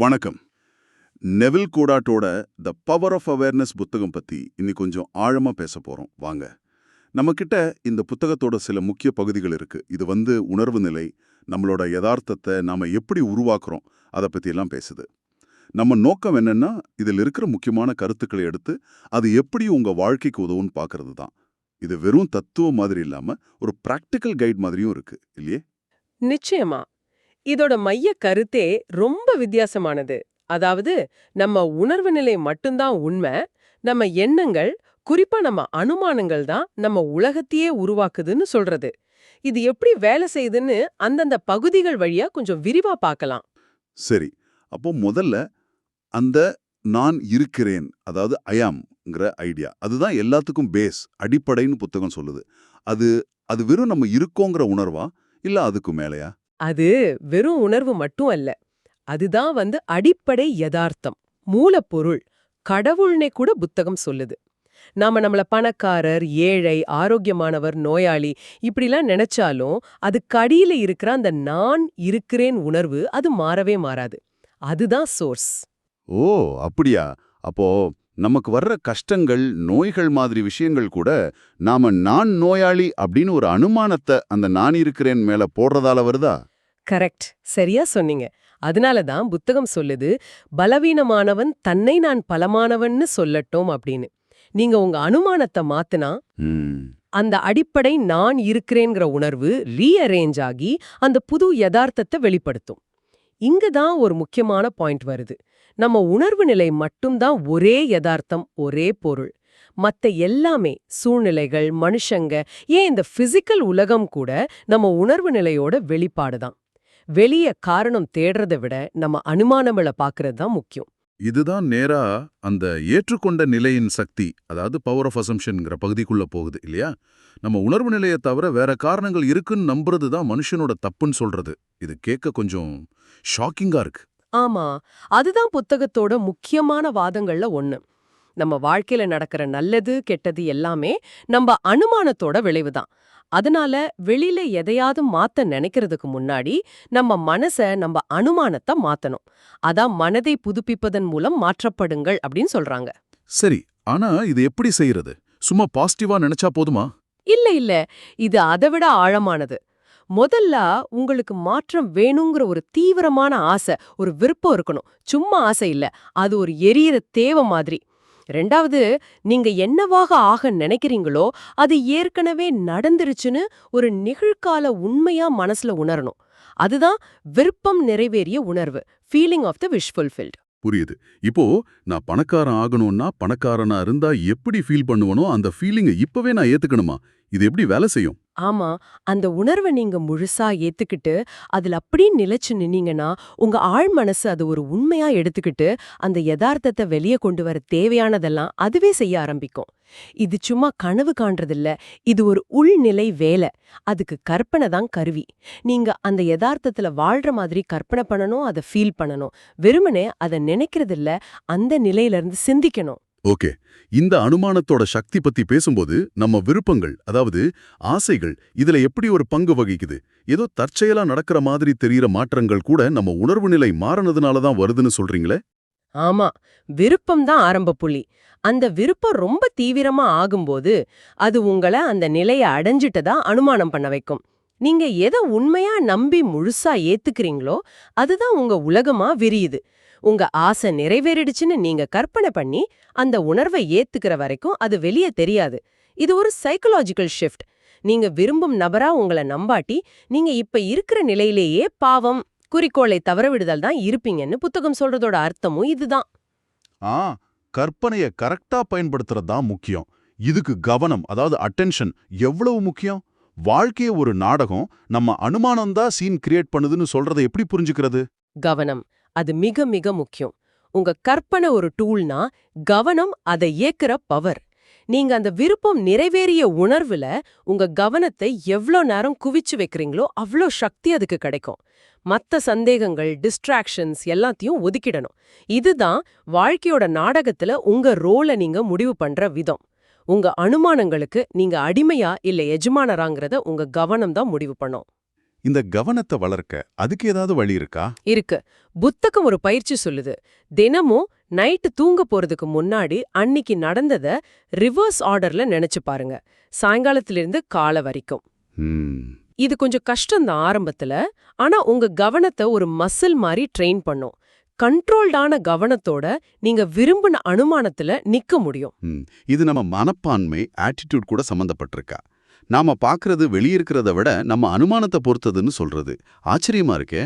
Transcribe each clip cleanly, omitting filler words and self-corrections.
வணக்கம். நெவில் கோடாட்டோட the power of awareness புத்தகம் பத்தி இன்னைக்கு கொஞ்சம் ஆழமா பேச போறோம். வாங்க. நம்மக்கிட்ட இந்த புத்தகத்தோட சில முக்கிய பகுதிகள் இருக்கு. இது உணர்வு நிலை, நம்மளோட யதார்த்தத்தை நாம எப்படி உருவாக்குறோம், அதை பத்தி எல்லாம் பேசுது. நம்ம நோக்கம் என்னன்னா, இதில் இருக்கிற முக்கியமான கருத்துக்களை எடுத்து அது எப்படி உங்க வாழ்க்கைக்கு உதவுன்னு பார்க்கறது தான். இது வெறும் தத்துவம் மாதிரி இல்லாம ஒரு பிராக்டிக்கல் கைட் மாதிரியும் இருக்கு, இல்லையே? நிச்சயமா. இதோட மைய கருத்தே ரொம்ப வித்தியாசமானது. அதாவது, நம்ம உணர்வு நிலை மட்டும்தான் உண்மை, நம்ம எண்ணங்கள், குறிப்பா நம்ம அனுமானங்கள் தான் நம்ம உலகத்தையே உருவாக்குதுன்னு சொல்றது. இது எப்படி வேலை செய்யுதுன்னு அந்தந்த பகுதிகள் வழியா கொஞ்சம் விரிவா பார்க்கலாம். சரி. அப்போ முதல்ல அந்த நான் இருக்கிறேன், அதாவது ஐ ஆம்ங்கிற ஐடியா, அதுதான் எல்லாத்துக்கும் பேஸ், அடிப்படைன்னு புத்தகம் சொல்லுது. அது அது வெறும் நம்ம இருக்கோங்கிற உணர்வா, இல்ல அதுக்கு மேலையா? அது வெறும் உணர்வு மட்டும் அல்ல. அதுதான் அடிப்படை யதார்த்தம், மூலப்பொருள், கடவுள்னே கூட புத்தகம் சொல்லுது. நாம நம்மள பணக்காரர், ஏழை, ஆரோக்கியமானவர், நோயாளி இப்படிலாம் நினைச்சாலும் அதுக்கு அடியில இருக்கிற அந்த நான் இருக்கிறேன் உணர்வு அது மாறவே மாறாது. அதுதான் சோர்ஸ். ஓ, அப்படியா? அப்போ நமக்கு வர்ற கஷ்டங்கள், நோய்கள் மாதிரி விஷயங்கள் கூட நாம நான் நோயாளி அப்படின்னு ஒரு அனுமானத்தை அந்த நான் இருக்கிறேன் மேல போடுறதால வருதா? கரெக்ட், சரியா சொன்னீங்க. அதனால தான் புத்தகம் சொல்லுது, பலவீனமானவன் தன்னை நான் பலமானவன்னு சொல்லட்டும் அப்படின்னு. நீங்க உங்க அனுமானத்தை மாத்துனா அந்த அடிப்படை நான் இருக்கிறேங்கிற உணர்வு ரீஅரேஞ்ச் ஆகி அந்த புது யதார்த்தத்தை வெளிப்படுத்தும். இங்க தான் ஒரு முக்கியமான பாயிண்ட் வருது. நம்ம உணர்வு நிலை மட்டும்தான் ஒரே யதார்த்தம், ஒரே பொருள். மத்த எல்லாமே, சூழ்நிலைகள், மனுஷங்க, ஏன் இந்த பிசிக்கல் உலகம் கூட நம்ம உணர்வு நிலையோட வெளிப்பாடுதான். வெளிய காரணம் தேடுறதை விட நம்ம அனுமானங்களை பார்க்கறது தான் முக்கியம். இதுதான் நேரா அந்த ஏற்றுக்கொண்ட நிலையின் சக்தி, அதாவது பவர் ஆஃப் அசம்ஷன்ங்கிற பகுதிக்குள்ள போகுது இல்லையா? நம்ம உணர்வு நிலையை தவிர வேற காரணங்கள் இருக்குன்னு நம்புறது தான் மனுஷனோட தப்புன்னு சொல்றது. இது கேட்க கொஞ்சம் ஷாக்கிங்கா இருக்கு. ஆமா, அதுதான் புத்தகத்தோட முக்கியமான வாதங்கள்ல ஒண்ணு. நம்ம வாழ்க்கையில நடக்கிற நல்லது கெட்டது எல்லாமே நம்ம அனுமானத்தோட விளைவுதான். அதனால வெளியில எதையாவது மாத்த நினைக்கிறதுக்கு முன்னாடி நம்ம மனச, நம்ம அனுமானத்தை மாத்தணும். அதான் மனதை புதுப்பிப்பதன் மூலம் மாற்றப்படுங்கள் அப்படின்னு சொல்றாங்க. சரி, ஆனா இது எப்படி செய்யறது? சும்மா பாசிட்டிவா நினைச்சா போதுமா? இல்ல இல்ல, இது அதை விட ஆழமானது. முதல்ல உங்களுக்கு மாற்றம் வேணுங்கிற ஒரு தீவிரமான ஆசை, ஒரு விருப்பம் இருக்கணும். சும்மா ஆசை இல்ல, அது ஒரு எரியிற தேவை மாதிரி. ரெண்டாவது, நீங்க என்னவாக ஆக நினைக்கிறீங்களோ அது ஏற்கனவே நடந்துருச்சுன்னு ஒரு நிகழ்கால உண்மையா மனசுல உணரணும். அதுதான் விருப்பம் நிறைவேறிய உணர்வு, feeling of the wish fulfilled. புரியுது. இப்போ நான் பணக்காரன் ஆகணும்னா, பணக்காரனா இருந்தா எப்படி ஃபீல் பண்ணுவனோ அந்த ஃபீலிங்கை இப்பவே நான் ஏத்துக்கணுமா? இது எப்படி வேலை செய்யும்? ஆமா, அந்த உணர்வை நீங்க முழுசா ஏத்துக்கிட்டு அதுல அப்படியே நிலைச்சு நின்னீங்கன்னா உங்க ஆழ் மனசு அது ஒரு உண்மையா எடுத்துக்கிட்டு அந்த யதார்த்தத்தை வெளியே கொண்டு வர தேவையானதெல்லாம் அதுவே செய்ய ஆரம்பிக்கும். இது சும்மா கனவு காண்றதில்ல, இது ஒரு உள்நிலை வேலை. அதுக்கு கற்பனை தான் கருவி. நீங்க அந்த யதார்த்தத்துல வாழ்ற மாதிரி கற்பனை பண்ணணும், அதை ஃபீல் பண்ணணும். வெறுமனே அதை நினைக்கிறதில்ல, அந்த நிலையில இருந்து சிந்திக்கணும். ஓகே, இந்த அனுமானத்தோட சக்தி பத்தி பேசும்போது நம்ம விருப்பங்கள், அதாவது ஆசைகள், இதுல எப்படி ஒரு பங்கு வகிக்குது? ஏதோ தற்செயலா நடக்கிற மாதிரி தெரியற மாற்றங்கள் கூட நம்ம உணர்வு நிலை மாறினதுனால தான் வருதுன்னு சொல்றீங்களே? ஆமா, விருப்பம் தான் ஆரம்ப புள்ளி. அந்த விருப்பம் ரொம்ப தீவிரமா ஆகும்போது அது உங்கள அந்த நிலையை அடைஞ்சிட்டதா அனுமானம் பண்ண வைக்கும். நீங்க எதை உண்மையா நம்பி முழுசா ஏத்துக்கிறீங்களோ அதுதான் உங்க உலகமா விரியுது. உங்க ஆசை நிறைவேறிடுச்சுன்னு நீங்க கற்பனை பண்ணி அந்த உணர்வை ஏத்துக்கிற வரைக்கும் அது வெளியே தெரியாது. இது ஒரு சைக்கலாஜிக்கல் ஷிஃப்ட். நீங்க விரும்பும் நபரா உங்களை நம்பாட்டி நீங்க இப்ப இருக்கிற நிலையிலேயே பாவம், குறிக்கோளை தவறவிடுதல் தான் இருப்பீங்கன்னு புத்தகம் சொல்றதோட அர்த்தமும் இதுதான். ஆ, கற்பனையை கரெக்டா பயன்படுத்துறது தான் முக்கியம். இதுக்கு கவனம், அதாவது அட்டென்ஷன் எவ்வளவு முக்கியம்? வாழ்க்கைய ஒரு நாடகம், நம்ம அனுமானம் தான் சீன் கிரியேட் பண்ணுதுன்னு சொல்றதை எப்படி புரிஞ்சுக்கிறது? கவனம், அது மிக மிக முக்கியம். உங்க கற்பனை ஒரு டூல்னா, கவனம் அதை இயக்குற பவர். நீங்க அந்த விருப்பம் நிறைவேறிய உணர்வுல உங்க கவனத்தை எவ்ளோ நேரம் குவிச்சு வைக்கிறீங்களோ அவ்ளோ சக்தி அதுக்கு கிடைக்கும். மத்த சந்தேகங்கள், டிஸ்ட்ராக்ஷன்ஸ் எல்லாத்தையும் ஒதுக்கிடணும். இதுதான் வாழ்க்கையோட நாடகத்துல உங்க ரோலை நீங்க முடிவு பண்ற விதம். உங்க அனுமானங்களுக்கு நீங்க அடிமையா இல்ல எஜமானராங்கிறத உங்க கவனம் தான் முடிவு பண்ணும். இந்த கவனத்தை வளர்க்க அதுக்கு ஏதாவது வழி இருக்கா? இருக்கு. புத்தகம் ஒரு பயிற்சி சொல்லுது. தினமும் நைட்டு தூங்க போறதுக்கு முன்னாடி அன்னிக்கு நடந்தத ரிவர்ஸ் ஆர்டர்ல நினைச்சு பாருங்க. சாயங்காலத்திலிருந்து காலை வரைக்கும். ம், இது கொஞ்சம் கஷ்டம்தான் ஆரம்பத்துல. ஆனா உங்க கவனத்தை ஒரு மசில் மாதிரி ட்ரெயின் பண்ணும். கண்ட்ரோல்டான கவனத்தோட நீங்க விரும்பின அனுமானத்துல நிக்க முடியும். ம். இது நம்ம மனப்பான்மை, ஆட்டிடியூட் கூட சம்பந்தப்பட்டிருக்கா? நாம பார்க்கறது வெளியிருக்கிறத விட நம்ம அனுமானத்தை பொறுத்ததுன்னு சொல்றது ஆச்சரியமா இருக்கே.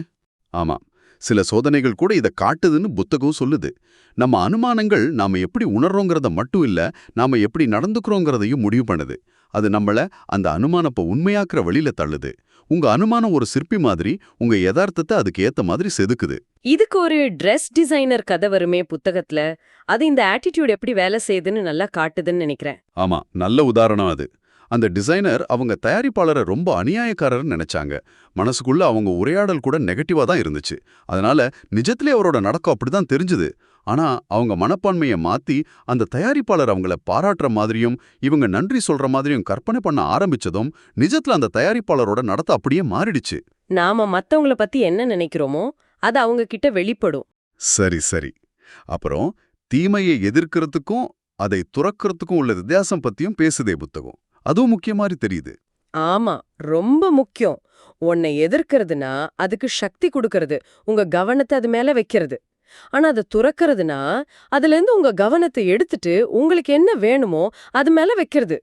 ஆமா, சில சோதனைகள் கூட இதை காட்டுதுன்னு புத்தகம் சொல்லுது. நம்ம அனுமானங்கள் நாம எப்படி உணர்றோங்கிறத மட்டும் இல்ல, நாம எப்படி நடந்துக்கிறோங்கிறதையும் முடிவு பண்ணுது. அது நம்மள அந்த அனுமானப்ப உண்மையாக்குற வழியில தள்ளுது. உங்க அனுமானம் ஒரு சிற்பி மாதிரி உங்க யதார்த்தத்தை அதுக்கு ஏத்த மாதிரி செதுக்குது. இதுக்கு ஒரு ட்ரெஸ் டிசைனர் கதை வருமே புத்தகத்துல. அது இந்த ஆட்டிடியூட் எப்படி வேலை செய்யுதுன்னு நல்லா காட்டுதுன்னு நினைக்கிறேன். ஆமா, நல்ல உதாரணம் அது. அந்த டிசைனர் அவங்க தயாரிப்பாளரை ரொம்ப அநியாயக்காரர்னு நினைச்சாங்க. மனசுக்குள்ள அவங்க உரையாடல் கூட நெகட்டிவா தான் இருந்துச்சு. அதனால நிஜத்திலே அவரோட நடக்கம் அப்படிதான் தெரிஞ்சுது. ஆனா அவங்க மனப்பான்மையை மாத்தி அந்த தயாரிப்பாளர் அவங்கள பாராட்டுற மாதிரியும் இவங்க நன்றி சொல்ற மாதிரியும் கற்பனை பண்ண ஆரம்பிச்சதும் நிஜத்துல அந்த தயாரிப்பாளரோட நடத்தை அப்படியே மாறிடுச்சு. நாம மத்தவங்கள பத்தி என்ன நினைக்கிறோமோ அது அவங்க கிட்ட வெளிப்படும். சரி சரி. அப்புறம் தீமையை எதிர்க்கிறதுக்கும் அதை துறக்கிறதுக்கும் உள்ள வித்தியாசம் பத்தியும் பேசுதே புத்தகம். அதுவும் முக்கிய மாதிரி தெரியுது. ஆமா, ரொம்ப முக்கியம். உன்னை எதிர்க்கிறதுனா அதுக்கு சக்தி கொடுக்கறது, உங்க கவனத்தை அது மேல வைக்கிறது. ஆனா அதை துறக்கிறதுனா அதுல இருந்து உங்க கவனத்தை எடுத்துட்டு உங்களுக்கு என்ன வேணுமோ அது மேல வைக்கிறது.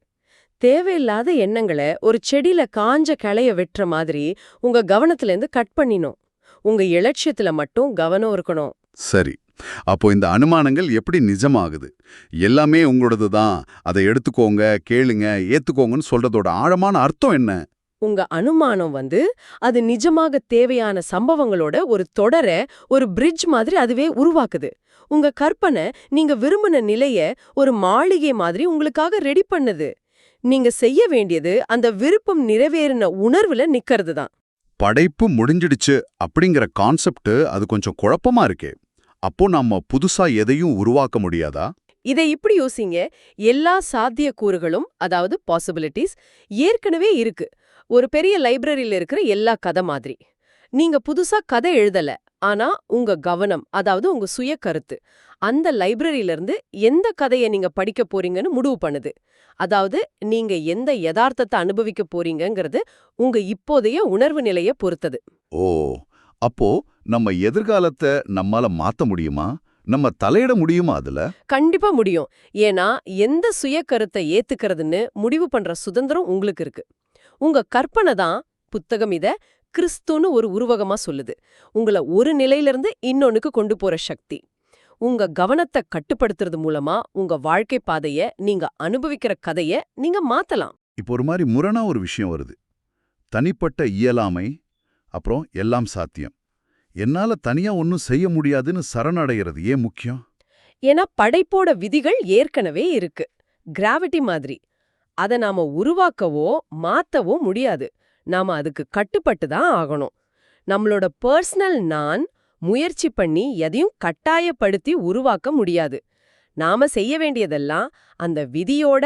தேவையில்லாத எண்ணங்களை ஒரு செடியில காஞ்ச கிளைய வெட்டுற மாதிரி உங்க கவனத்துல இருந்து கட் பண்ணினோம். உங்க இலட்சியத்துல மட்டும் கவனம் இருக்கணும். சரி, அப்போ இந்த அனுமானங்கள் எப்படி நிஜமாகுது? எல்லாமே உங்களோடது தான், அதை எடுத்துக்கோங்க, கேளுங்க, ஏத்துக்கோங்கன்னு சொல்றதோட ஆழமான அர்த்தம் என்ன? உங்க அனுமானம் அது நிஜமாக தேவையான சம்பவங்களோட ஒரு தொடர, ஒரு பிரிட்ஜ் மாதிரி அதுவே உருவாக்குது. உங்க கற்பனை நீங்க விரும்பின நிலைய ஒரு மாளிகை மாதிரி உங்களுக்காக ரெடி பண்ணுது. நீங்க செய்ய வேண்டியது அந்த விருப்பம் நிறைவேறின உணர்வுல நிக்கிறது தான். படைப்பு முடிஞ்சிடுச்சு அப்படிங்கிற கான்செப்ட் அது கொஞ்சம் குழப்பமா இருக்கே. அப்போ நாம புதுசா எதையும் உருவாக்க முடியாதா? இதை இப்படி யோசிங்க. எல்லா சாத்தியக்கூறுகளும், அதாவது பாசிபிலிட்டிஸ், ஏற்கனவே இருக்கு. ஒரு பெரிய லைப்ரரியில இருக்கிற எல்லா கதை மாதிரி. நீங்க புதுசா கதை எழுதல. ஆனா உங்க கவனம், அதாவது உங்க சுய கருத்து, அந்த லைப்ரரியில இருந்து எந்த கதையை நீங்க படிக்க போறீங்கன்னு முடிவு பண்ணுது. அதாவது நீங்க எந்த யதார்த்தத்தை அனுபவிக்க போறீங்கங்கிறது உங்க இப்போதைய உணர்வு நிலைய பொறுத்தது. ஓ, அப்போ நம்ம எதிர்காலத்தை நம்மால மாத்த முடியுமா? நம்ம தலையிட முடியுமா அதுல? கண்டிப்பா முடியும். ஏன்னா எந்த சுய கருத்தை ஏத்துக்கிறதுன்னு முடிவு பண்ற சுதந்திரம் உங்களுக்கு இருக்கு. உங்க கற்பனை தான், புத்தகம் இத கிறிஸ்துன்னு ஒரு உருவகமா சொல்லுது, உங்கள ஒரு நிலையிலிருந்து இன்னொன்னுக்கு கொண்டு போற சக்தி. உங்க கவனத்தை கட்டுப்படுத்துறது மூலமா உங்க வாழ்க்கை பாதைய, நீங்க அனுபவிக்கிற கதைய நீங்க மாத்தலாம். இப்போ ஒரு மாதிரி முரணா ஒரு விஷயம் வருது. தனிப்பட்ட இயலாமை, அப்புறம் எல்லாம் சாத்தியம். என்னால தனியா ஒன்னும் செய்ய முடியாதுன்னு சரணடைகிறது ஏன் முக்கியம்? ஏன்னா படைப்போட விதிகள் ஏற்கனவே இருக்கு. கிராவிட்டி மாதிரி. அதை நாம உருவாக்கவோ மாத்தவோ முடியாது. நாம அதுக்கு கட்டுப்பட்டு தான் ஆகணும். நம்மளோட பர்சனல் நான் முயற்சி பண்ணி எதையும் கட்டாயப்படுத்தி உருவாக்க முடியாது. நாம செய்ய வேண்டியதெல்லாம் அந்த விதியோட,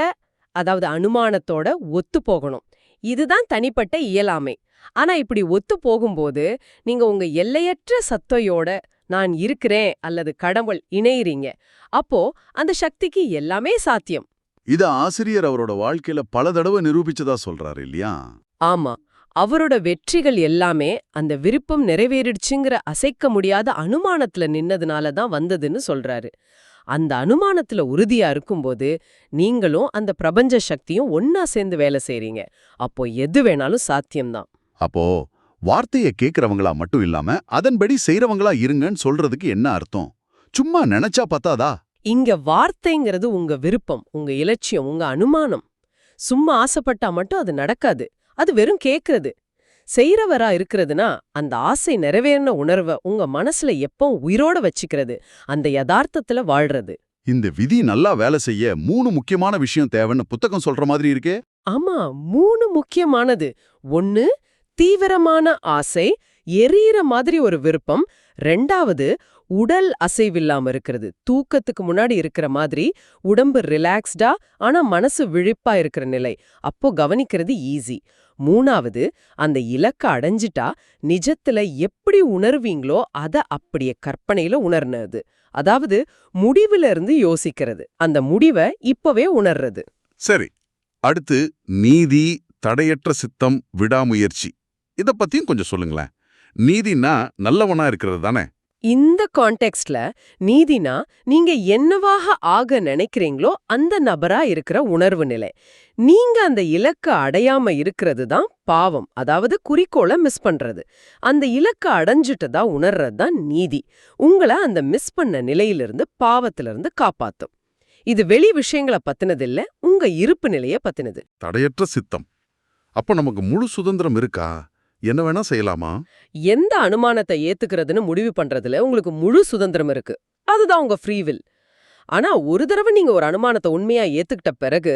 அதாவது அனுமானத்தோட ஒத்து போகணும். இதுதான் தனிப்பட்ட இயலாமை. ஆனா இப்படி ஒத்து போகும்போது நீங்க உங்க எல்லையற்ற சத்தையோட நான் இருக்கிறேன் அல்லது கடவுள் இணையறீங்க. அப்போ அந்த சக்திக்கு எல்லாமே சாத்தியம். இத ஆசிரியர் அவரோட வாழ்க்கையில பல தடவை நிரூபிச்சதா சொல்றாரு இல்லையா? ஆமா, அவரோட வெற்றிகள் எல்லாமே அந்த விருப்பம் நிறைவேறிடுச்சுங்கிற அசைக்க முடியாத அனுமானத்துல நின்னதுனால தான் வந்ததுன்னு சொல்றாரு. அந்த அனுமானத்துல உறுதியா இருக்கும்போது நீங்களும் அந்த பிரபஞ்ச சக்தியும் ஒன்னா சேர்ந்து வேலை செய்றீங்க. அப்போ எது வேணாலும் சாத்தியம்தான். அப்போ வார்த்தையை கேட்கறவங்களா மட்டும் இல்லாம அதன்படி செய்றவங்களா இருங்கன்னு சொல்றதுக்கு என்ன அர்த்தம்? சும்மா நினைச்சா பத்தாதா? இங்க வார்த்தைங்கிறது உங்க விருப்பம், உங்க இலட்சியம், உங்க அனுமானம். சும்மா ஆசைப்பட்டா மட்டும் அது நடக்காது. அது வெறும் கேக்குறது. செய்றவரா இருக்கிறதுனா அந்த ஆசை நிறைவேறின உணர்வை உங்க மனசுல எப்பவும் உயிரோட வச்சுக்கிறது, அந்த யதார்த்தத்துல வாழ்றது. இந்த விதி நல்லா வேலை செய்ய 3 முக்கியமான விஷயம் தேவைன்னு புத்தகம் சொல்ற மாதிரி இருக்கே. ஆமா, 3 முக்கியமானது. 1, தீவிரமான ஆசை, எரியற மாதிரி ஒரு விருப்பம். 2வது, உடல் அசைவில்லாம இருக்கிறது, தூக்கத்துக்கு முன்னாடி இருக்கிற மாதிரி உடம்பு ரிலாக்ஸ்டா ஆனா மனசு விழிப்பா இருக்கிற நிலை, அப்போ கவனிக்கிறது ஈஸி. மூணாவது, அந்த இலக்க அடைஞ்சிட்டா நிஜத்துல எப்படி உணர்வீங்களோ அத அப்படியே கற்பனையில உணர்னது. அதாவது முடிவுல இருந்து யோசிக்கிறது, அந்த முடிவை இப்பவே உணர்றது. சரி, அடுத்து நீதி, தடையற்ற சித்தம், விடாமுயற்சி. இத பத்தியும் கொஞ்சம் சொல்லுங்களேன். நீதினா நல்லவனா இருக்கிறது தானே? இந்த கான்டெக்ஸ்ட்ல நீதினா நீங்க என்னவாக ஆக நினைக்கிறீங்களோ அந்த நபரா இருக்கிற உணர்வு நிலை. நீங்க அந்த இலக்க அடையாம இருக்கிறது தான் பாவம், அதாவது குறிக்கோளை மிஸ் பண்றது. அந்த இலக்க அடைஞ்சிட்டதா உணர்றது தான் நீதி, உங்களை அந்த மிஸ் பண்ண நிலையிலிருந்து பாவத்திலிருந்து காப்பாத்தும். இது வெளி விஷயங்களை பத்தினதில்ல, உங்க இருப்பு நிலைய பத்தினது. தடையற்ற சித்தம். அப்போ நமக்கு முழு சுதந்திரம் இருக்கா? என்ன வேணா செய்யலாமா? எந்த அனுமானத்தை ஏத்துக்கிறதுன்னு முடிவு பண்றதுல உங்களுக்கு முழு சுதந்திரம் இருக்கு, அதுதான் உங்க ஃப்ரீவில். ஆனா ஒரு தடவை நீங்க ஒரு அனுமானத்தை உண்மையா ஏத்துக்கிட்ட பிறகு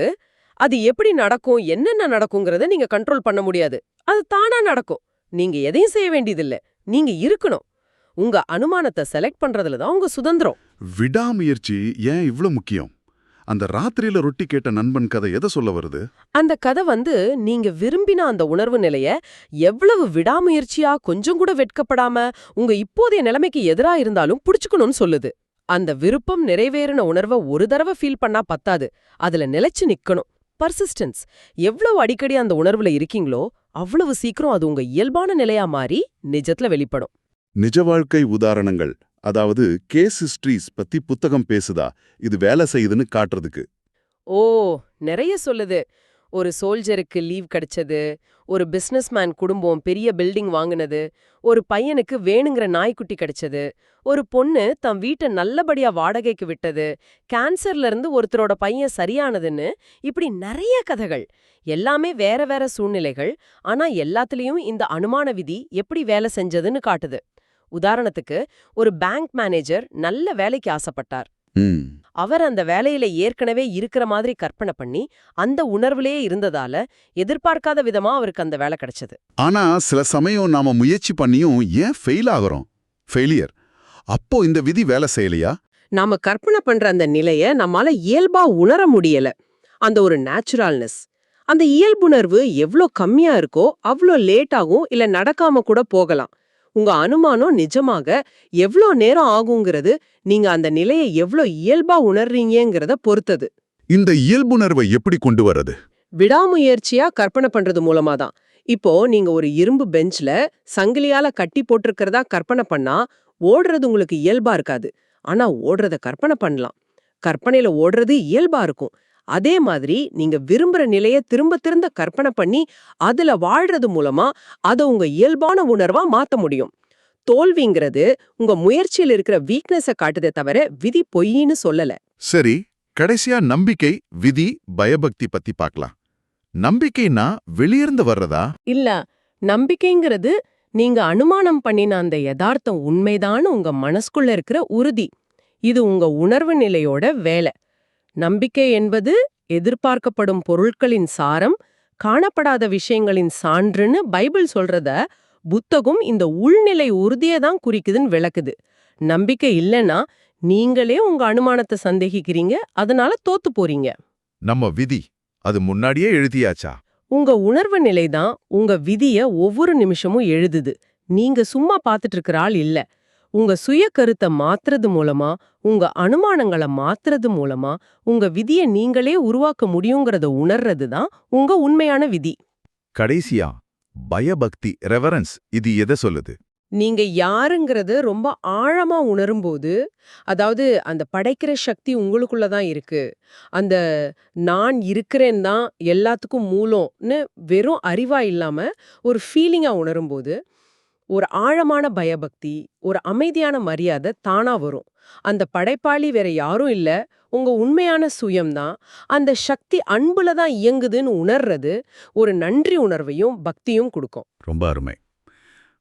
அது எப்படி நடக்கும், என்னென்ன நடக்குங்கிறத நீங்க கண்ட்ரோல் பண்ண முடியாது. அது தானா நடக்கும். நீங்க எதையும் செய்ய வேண்டியதில்ல, நீங்க இருக்கணும். உங்க அனுமானத்தை செலக்ட் பண்றதுல தான் உங்க சுதந்திரம். விடாமுயற்சி ஏன் இவ்ளோ முக்கியம்? அந்த ராத்திரியில ரொட்டி கேட்ட நண்பன் கதை எதை சொல்ல வருது? அந்த கதை நீங்க விரும்பின அந்த உணர்வு நிலைய எவ்வளவு விடாமுயற்சியா கொஞ்சம் கூட வெட்கப்படாம உங்க இப்போதைய நிலைமைக்கு எதிரா இருந்தாலும் புடிச்சுக்கணும்னு சொல்லுது. அந்த விருப்பம் நிறைவேறின உணர்வை ஒரு தடவை ஃபீல் பண்ணா பத்தாது, அதுல நிலைச்சு நிக்கணும். பர்சிஸ்டன்ஸ். எவ்வளவு அடிக்கடி அந்த உணர்வுல இருக்கீங்களோ அவ்வளவு சீக்கிரம் அது உங்க இயல்பான நிலையா மாறி நிஜத்துல வெளிப்படும். நிஜ வாழ்க்கை உதாரணங்கள், அதாவது கேஸ் ஹிஸ்டரிஸ் பத்தி புத்தகம் பேசுதா? இது வேலை செய்யுதுன்னு காட்டுறதுக்கு. ஓ, நிறைய சொல்லுது. ஒரு சோல்ஜருக்கு லீவ் கிடைச்சது, ஒரு பிசினஸ்மேன் குடும்பம் பெரிய பில்டிங் வாங்குனது, ஒரு பையனுக்கு வேணுங்கிற நாய்க்குட்டி கிடைச்சது, ஒரு பொண்ணு தம் வீட்டை நல்லபடியா வாடகைக்கு விட்டது, கேன்சர்ல இருந்து ஒருத்தரோட பையன் சரியானதுன்னு இப்படி நிறைய கதைகள். எல்லாமே வேற வேற சூழ்நிலைகள், ஆனா எல்லாத்துலயும் இந்த அனுமான விதி எப்படி வேலை செஞ்சதுன்னு காட்டுது. உதாரணத்துக்கு, ஒரு பேங்க் மேனேஜர் நல்ல வேலைக்கு ஆசைப்பட்டார். அவர் அந்த வேலையில ஏற்கனவே இருக்கிற மாதிரி கற்பனை பண்ணி அந்த உணர்வுலயே இருந்ததால எதிர்பார்க்காத விதமா அவருக்கு அந்த வேலை கிடைச்சது. ஆனா சில சமயம் நாம முயற்சி பண்ணியும் ஏன் ஃபெயில் ஆகுறோம்? ஃபெயிலியர். அப்போ இந்த விதி வேலை செய்யலையா? நாம கற்பனை பண்ற அந்த நிலைய நம்மால இயல்பா உணர முடியல. அந்த ஒரு நேச்சுரல்னஸ், அந்த இயல்புணர்வு எவ்ளோ கம்மியா இருக்கோ அவ்ளோ லேட் ஆகும், இல்ல நடக்காம கூட போகலாம். உங்க அனுமானம் நிஜமாக எவ்ளோ நேரம் ஆகுங்கிறது நீங்க அந்த நிலையை எவ்ளோ இயல்பா உணர்றீங்கிறத பொறுத்தது. இந்த இயல்புணர்வை எப்படி கொண்டு வரது? விடாமுயற்சியா கற்பனை பண்றது மூலமா தான். இப்போ நீங்க ஒரு இரும்பு பெஞ்ச்ல சங்கிலியால கட்டி போட்டிருக்கிறதா கற்பனை பண்ணா ஓடுறது உங்களுக்கு இயல்பா இருக்காது. ஆனா ஓடுறத கற்பனை பண்ணலாம். கற்பனையில ஓடுறது இயல்பா இருக்கும். அதே மாதிரி நீங்க விரும்புற நிலைய திரும்ப திரும்ப கற்பனை பண்ணி அதுல வாழ்றது மூலமா அத உங்க இயல்பான உணர்வா மாத்த முடியும். தோல்விங்கிறது உங்க முயற்சியில் இருக்கிற வீக்னஸ காட்டுதே தவிர விதி பொய்ன்னு சொல்லல. சரி, கடைசியா நம்பிக்கை, விதி, பயபக்தி பத்தி பார்க்கலாம். நம்பிக்கைனா வெளியிருந்து வர்றதா? இல்ல, நம்பிக்கைங்கிறது நீங்க அனுமானம் பண்ணின அந்த யதார்த்தம் உண்மைதான் உங்க மனசுக்குள்ள இருக்கிற உறுதி. இது உங்க உணர்வு நிலையோட வேலை. நம்பிக்கை என்பது எதிர்பார்க்கப்படும் பொருட்களின் சாரம், காணப்படாத விஷயங்களின் சான்றுன்னு பைபிள் சொல்றத புத்தகம் இந்த உள்நிலை உறுதியை தான் குறிக்குதுன்னு விளக்குது. நம்பிக்கை இல்லைன்னா நீங்களே உங்க அனுமானத்தை சந்தேகிக்கிறீங்க, அதனால தோத்து போறீங்க. நம்ம விதி அது முன்னாடியே எழுதியாச்சா? உங்க உணர்வு நிலைதான் உங்க விதிய ஒவ்வொரு நிமிஷமும் எழுதுது. நீங்க சும்மா பாத்துட்டு இருக்கிற ஆள் இல்ல. உங்க சுய கருத்தை மாத்துறது மூலமா, உங்க அனுமானங்களை மாத்துறது மூலமா உங்க விதிய நீங்களே உருவாக்க முடியுங்கிறத உணர்றது தான் உங்க உண்மையான விதி. கடைசியா பயபக்தி, ரெவரன்ஸ், இது எதை சொல்லுது? நீங்க யாருங்கிறது ரொம்ப ஆழமா உணரும்போது, அதாவது அந்த படைக்கிற சக்தி உங்களுக்குள்ள தான் இருக்கு, அந்த நான் இருக்கிறேன் தான் எல்லாத்துக்கும் மூலம்னு வெறும் அறிவா இல்லாம ஒரு ஃபீலிங்கா உணரும்போது, ஒரு ஆழமான பயபக்தி, ஒரு அமைதியான மரியாதை தானா வரும். அந்த படைப்பாளி வேற யாரும் இல்ல, உங்க உண்மையான சுயம்தான். அந்த சக்தி அன்புல தான் இயங்குதுன்னு உணர்றது ஒரு நன்றி உணர்வையும் பக்தியும் கொடுக்கும். ரொம்ப அருமை.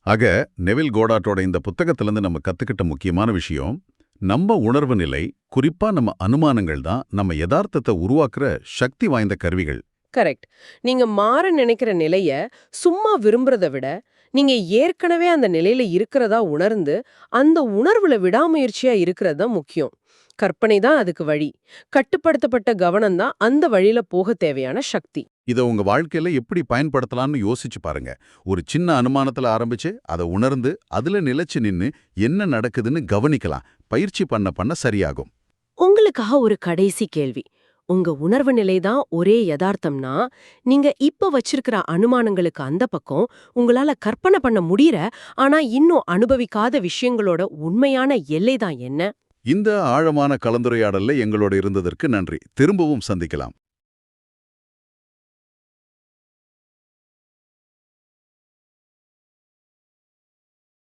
ஆக நெவில் கோடாட்டோட இந்த புத்தகத்திலிருந்து நம்ம கத்துக்கிட்ட முக்கியமான விஷயம், நம்ம உணர்வு நிலை, குறிப்பா நம்ம அனுமானங்கள் தான் நம்ம யதார்த்தத்தை உருவாக்குற சக்தி வாய்ந்த கருவிகள். கரெக்ட். நீங்க மாற நினைக்கிற நிலைய சும்மா விரும்புறத விட நீங்க ஏற்கனவே அந்த நிலையில இருக்கிறதா உணர்ந்து அந்த உணர்வுல விடாமுயற்சியா இருக்கிறது தான் முக்கியம். கற்பனை தான் அதுக்கு வழி. கட்டுப்படுத்தப்பட்ட கவனம் தான் அந்த வழியில போக தேவையான சக்தி. இத உங்க வாழ்க்கையில எப்படி பயன்படுத்தலாம்னு யோசிச்சு பாருங்க. ஒரு சின்ன அனுமானத்துல ஆரம்பிச்சு அதை உணர்ந்து அதுல நிலைச்சு நின்னு என்ன நடக்குதுன்னு கவனிக்கலாம். பயிற்சி பண்ண பண்ண சரியாகும். உங்களுக்காக ஒரு கடைசி கேள்வி. உங்க உணர்வு நிலைதான் ஒரே யதார்த்தம்னா, நீங்க இப்ப வச்சிருக்கிற அனுமானங்களுக்கு அந்த பக்கம் உங்களால கற்பனை பண்ண முடியற, ஆனா இன்னும் அனுபவிக்காத விஷயங்களோட உண்மையான எல்லை தான் என்ன? இந்த ஆழமான கலந்துரையாடல்ல எங்களோட இருந்ததற்கு நன்றி. திரும்பவும் சந்திக்கலாம்.